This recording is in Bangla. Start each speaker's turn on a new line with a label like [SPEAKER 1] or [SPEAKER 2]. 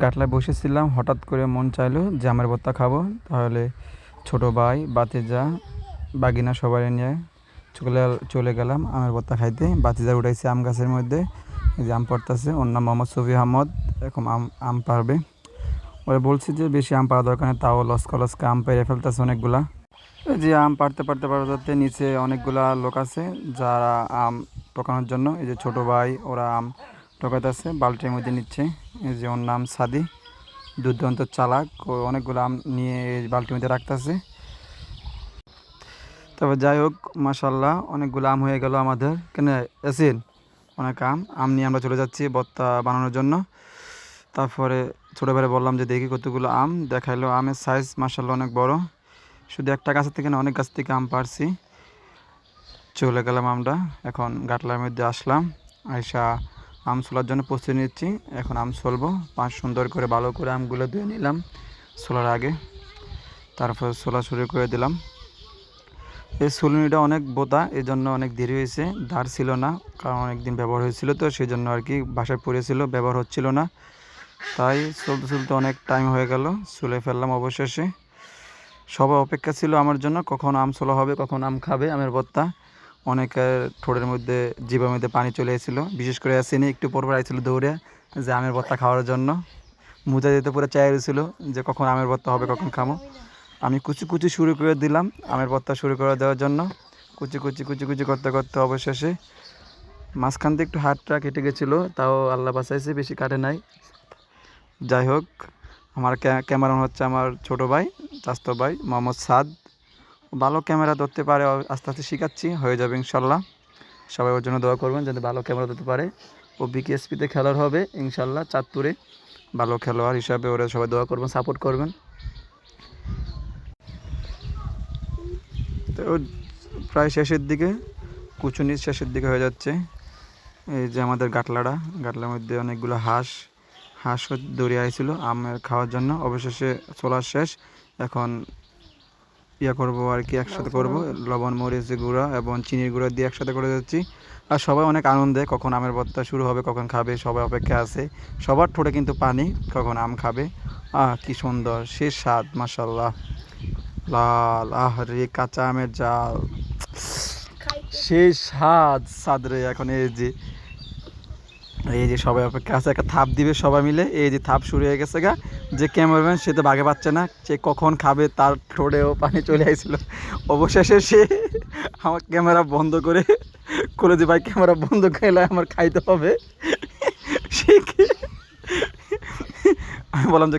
[SPEAKER 1] গাটলায় বসেছিলাম, হঠাৎ করে মন চাইলো যে আমের ভর্তা খাবো। তাহলে ছোট ভাই, ভাতিজা, বাগিনা সবাই নিয়ে চলে চলে গেলাম আমের ভর্তা খাইতে। ভাতিজা উঠাইছে আম গাছের মধ্যে, এই যে আম পড়তেছে। ওর নাম মোহাম্মদ সফি আহমদ। এখন আম আম পারবে। ওরা বলছে যে বেশি আম পাড়া দরকার নেই, তাও লস্কা লস্কা আম পেরে ফেলতেছে অনেকগুলা। এই যে আম পাড়তে নিচে অনেকগুলা লোক আছে যারা আম টকানোর জন্য। এই যে ছোট ভাই, ওরা আম টকাইতেছে, বালতির মধ্যে নিচ্ছে। এই যে ওর নাম সাদি, দুর্দান্ত চালাক। ও অনেকগুলো আম নিয়ে এই বালতির মধ্যে রাখতেছে। তবে যাই হোক, মাশাল্লাহ অনেকগুলো আম হয়ে গেল আমাদের। কেন এসিন অনেক আম আম নিয়ে আমরা চলে যাচ্ছি ভর্তা বানানোর জন্য। তারপরে ছোটো ভাইরে বললাম যে দেখি কতগুলো আম। দেখাইলো আমের সাইজ মাশাল্লাহ অনেক বড়। শুধু একটা গাছের থেকে না, অনেক গাছ থেকে আম পারছি। চলে গেলাম আমরা, এখন গাটলার মধ্যে আসলাম। আয়সা আম ছোলার জন্য প্রস্তুতি নিচ্ছি। এখন আম ছলবো। সুন্দর করে ভালো করে আমগুলো ধুয়ে নিলাম ছোলার আগে। তারপর ছোলা শুরু করে দিলাম। এই ছুলনিটা অনেক বোতা, এই জন্য অনেক দেরি হয়েছে। ধার ছিল না, কারণ অনেক দিন ব্যবহার হয়েছিল, তো সেই জন্য আর কি বাসায় পড়েছিল, ব্যবহার হচ্ছিল না। তাই চলতে চলতে অনেক টাইম হয়ে গেল, ছুলে ফেললাম অবশেষে। সবাই অপেক্ষা ছিল আমার জন্য, কখন আম ছোলা হবে, কখন আম খাবে আমের ভর্তা। অনেকের ঠোঁটের মধ্যে, জিভের মধ্যে পানি চলে এসেছিলো। বিশেষ করে আসেনি, একটু পরপর আইছিল দৌড়ে যে আমের ভর্তা খাওয়ার জন্য। মুজা দিতে পুরো চাই রয়েছিল যে কখন আমের ভর্তা হবে, কখন খামো। আমি কুচি কুচি শুরু করে দিলাম আমের ভর্তা শুরু করে দেওয়ার জন্য। কুচি কুচি কুচি কুচি করতে করতে অবশেষে মাঝখান দিয়ে একটু হাতটা কেটে গেছিলো, তাও আল্লাহ বাঁচাইছে, বেশি কাটে নাই। যাই হোক, আমার ক্যামেরাম্যান হচ্ছে আমার ছোটো ভাই, চাচাতো ভাই মোহাম্মদ সাদ। ভালো ক্যামেরা ধরতে পারে, আস্তে আস্তে শেখাচ্ছি, হয়ে যাবে ইনশাল্লাহ। সবাই ওর জন্য দোয়া করবেন যাতে ভালো ক্যামেরা ধরতে পারে। ও বিকেএসপিতে খেলার হবে ইনশাল্লাহ, চাঁদপুরে। ভালো খেলোয়াড় হিসাবে ওরা সবাই দোয়া করবেন, সাপোর্ট করবেন। তো প্রায় শেষের দিকে, কুচুনির শেষের দিকে হয়ে যাচ্ছে। এই যে আমাদের গাটলার মধ্যে অনেকগুলো হাঁস দৌড়ে আইছিল আমের খাওয়ার জন্য। অবশেষে চলার শেষ। এখন করবো আর কি, একসাথে করব। লবণ, মরিচ গুঁড়া এবং চিনির গুঁড়া দিয়ে একসাথে করে যাচ্ছি। আর সবাই অনেক আনন্দে, কখন আমের ভর্তা শুরু হবে, কখন খাবে, সবাই অপেক্ষা আছে। সবার ঠোঁটে কিন্তু পানি, কখন আম খাবে। কি সুন্দর, সে স্বাদ মাশাল্লাহ। লাল, রে কাঁচা আমের জাল, সেই স্বাদ রে। এখন এই যে সবাই অপেক্ষা আছে, একটা থাপ দিবে সবাই মিলে। এই যে থাপ শুরু হয়ে গেছে গা। যে ক্যামেরাম্যান, সে তো বাগে পাচ্ছে না, সে কখন খাবে, তার ঠোঁটেও পানি চলে আসছিল। অবশেষে সে আমার ক্যামেরা বন্ধ করে যে ভাই ক্যামেরা বন্ধ করলে আমার খাইতে হবে। সে আমি বললাম যে